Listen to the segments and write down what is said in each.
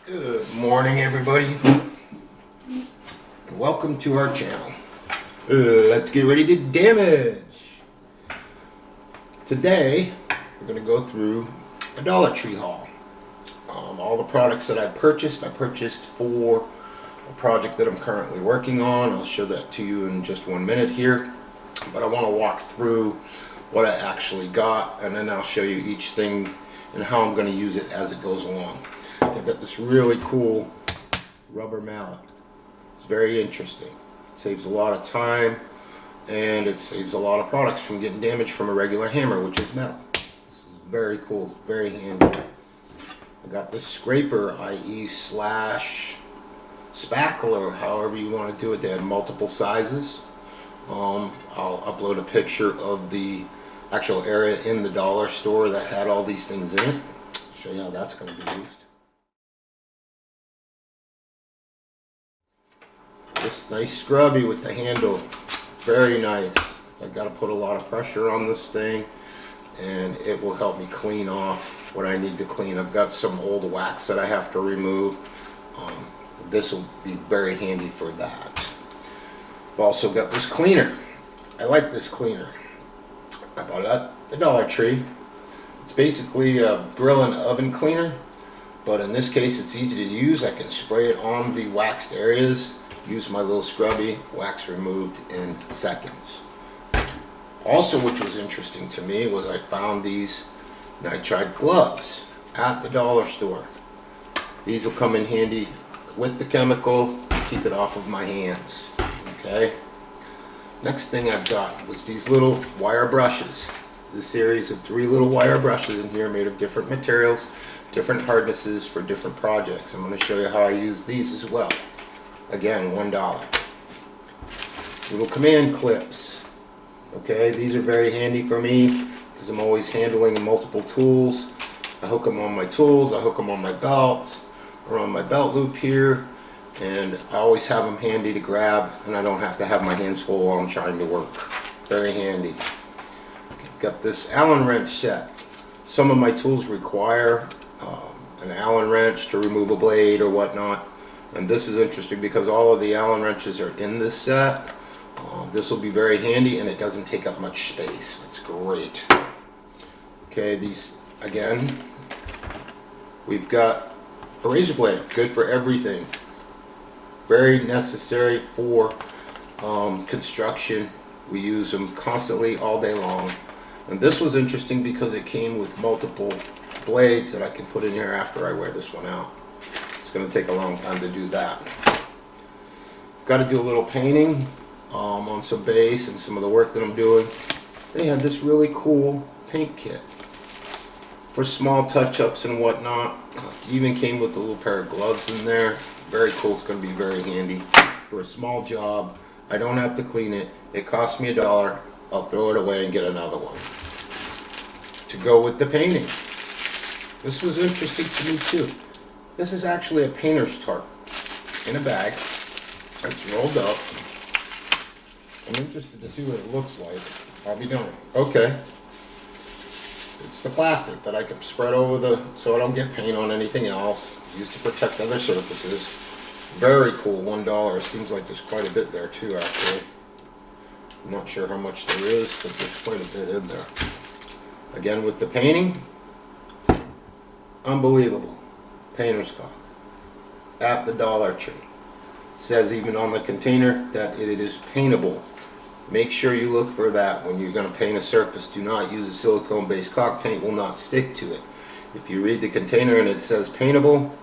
Good morning, everybody. Welcome to our channel. Let's get ready to damage. Today, we're going to go through a Dollar Tree haul. All the products that I purchased for a project that I'm currently working on. I'll show that to you in just 1 minute here. But I want to walk through what I actually got, and then I'll show you each thing and how I'm going to use it as it goes along. I've got this really cool rubber mallet. It's very interesting. Saves a lot of time, and it saves a lot of products from getting damaged from a regular hammer, which is metal. This is very cool, very handy. I got this scraper, i.e. slash spackle, or however you want to do it. They had multiple sizes. I'll upload a picture of the actual area in the dollar store that had all these things in it. Show you how that's going to be used. This nice scrubby with the handle, very nice. So I got to put a lot of pressure on this thing, and it will help me clean off what I need to clean. I've got some old wax that I have to remove. This will be very handy for that. I've also got this cleaner. I like this cleaner. I bought it at the Dollar Tree. It's basically a grill and oven cleaner, but in this case it's easy to use. I can spray it on the waxed areas, use my little scrubby, wax removed in seconds. Also, which was interesting to me, was I found these nitride gloves at the dollar store. These will come in handy with the chemical to keep it off of my hands. Okay. Next thing I've got was these little wire brushes. The series of 3 little wire brushes in here made of different materials, different hardnesses for different projects. I'm going to show you how I use these as well. Again, $1. Little command clips. Okay, these are very handy for me because I'm always handling multiple tools. I hook them on my tools, I hook them on my belt or on my belt loop here, and I always have them handy to grab, and I don't have to have my hands full while I'm trying to work. Very handy. Got this Allen wrench set. Some of my tools require an Allen wrench to remove a blade or whatnot. And this is interesting because all of the Allen wrenches are in this set. This will be very handy, and it doesn't take up much space. It's great. Okay, these again. We've got a razor blade, good for everything. Very necessary for construction. We use them constantly all day long. And this was interesting because it came with multiple blades that I can put in here after I wear this one out. It's going to take a long time to do that. Got to do a little painting on some base and some of the work that I'm doing. They had this really cool paint kit for small touch-ups and whatnot. Even came with a little pair of gloves in there. Very cool. It's going to be very handy for a small job. I don't have to clean it. It cost me $1. I'll throw it away and get another one to go with the painting. This was interesting to me too. This is actually a painter's tarp in a bag. It's rolled up. I'm interested to see what it looks like. I'll be done. Okay. It's the plastic that I can spread over so I don't get paint on anything else. Used to protect other surfaces. Very cool, $1. Seems like there's quite a bit there too, actually. I'm not sure how much there is, but there's quite a bit in there. Again, with the painting, unbelievable. Painter's caulk at the Dollar Tree. It says even on the container that it is paintable. Make sure you look for that when you're going to paint a surface. Do not use a silicone-based caulk. Paint will not stick to it. If you read the container and it says paintable,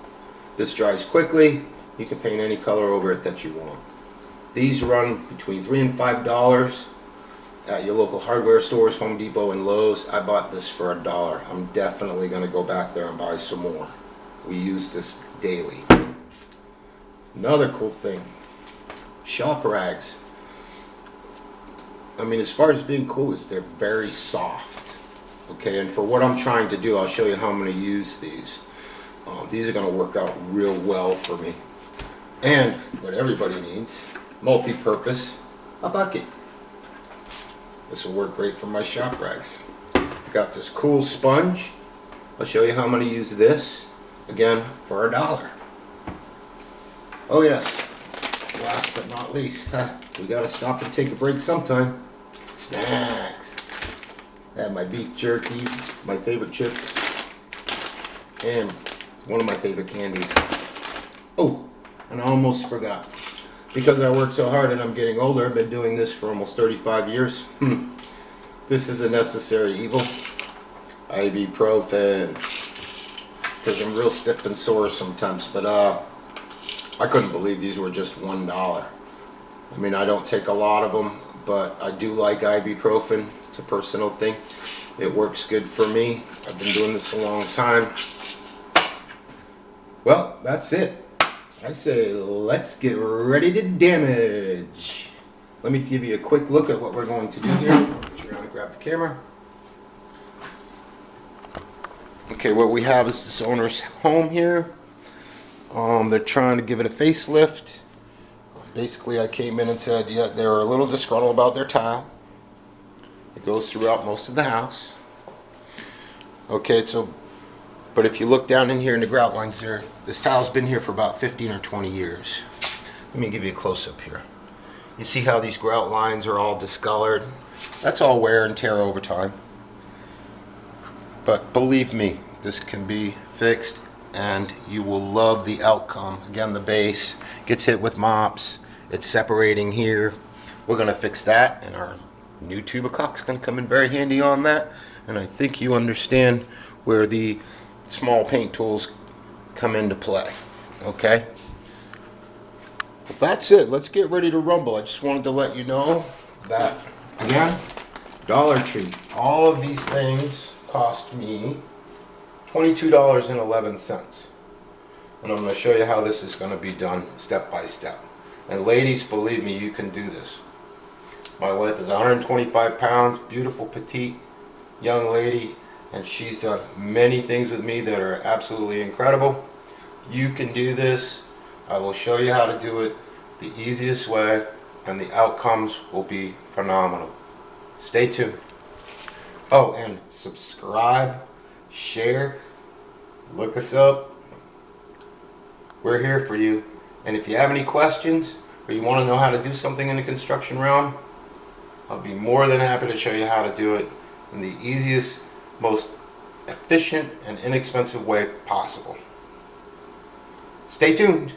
this dries quickly. You can paint any color over it that you want. These run between $3 and $5 at your local hardware stores, Home Depot and Lowe's. I bought this for $1. I'm definitely going to go back there and buy some more. We use this daily. Another cool thing, shop rags. I mean, as far as being cool, is they're very soft. Okay, and for what I'm trying to do, I'll show you how I'm going to use these. These are going to work out real well for me. And what everybody needs, multi-purpose, a bucket. This will work great for my shop rags. I've got this cool sponge. I'll show you how I'm going to use this, again, for $1. Oh yes, last but not least, we gotta stop and take a break sometime. Snacks. I have my beef jerky, my favorite chips, and one of my favorite candies. Oh, and I almost forgot. Because I work so hard and I'm getting older, I've been doing this for almost 35 years. This is a necessary evil. Ibuprofen. Because I'm real stiff and sore sometimes. But I couldn't believe these were just $1. I mean, I don't take a lot of them, but I do like ibuprofen. It's a personal thing. It works good for me. I've been doing this a long time. Well, that's it. I say let's get ready to damage. Let me give you a quick look at what we're going to do here. Turn around and grab the camera. Okay, what we have is this owner's home here. They're trying to give it a facelift. Basically, I came in and said, yeah, they were a little disgruntled about their tile. It goes throughout most of the house. Okay, so, but if you look down in here in the grout lines there, this tile's been here for about 15 or 20 years. Let me give you a close-up here. You see how these grout lines are all discolored? That's all wear and tear over time. But believe me, this can be fixed and you will love the outcome. Again, the base gets hit with mops. It's separating here. We're going to fix that, and our new tube of caulk is going to come in very handy on that. And I think you understand where the small paint tools come into play. Okay? Well, that's it. Let's get ready to rumble. I just wanted to let you know that, again, Dollar Tree. All of these things cost me $22.11. And I'm going to show you how this is going to be done step by step. And ladies, believe me, you can do this. My wife is 125 pounds, beautiful, petite, young lady, and she's done many things with me that are absolutely incredible. You can do this. I will show you how to do it the easiest way, and the outcomes will be phenomenal. Stay tuned. Oh, and subscribe, share, look us up. We're here for you. And if you have any questions or you want to know how to do something in the construction realm, I'll be more than happy to show you how to do it in the easiest, most efficient and inexpensive way possible. Stay tuned.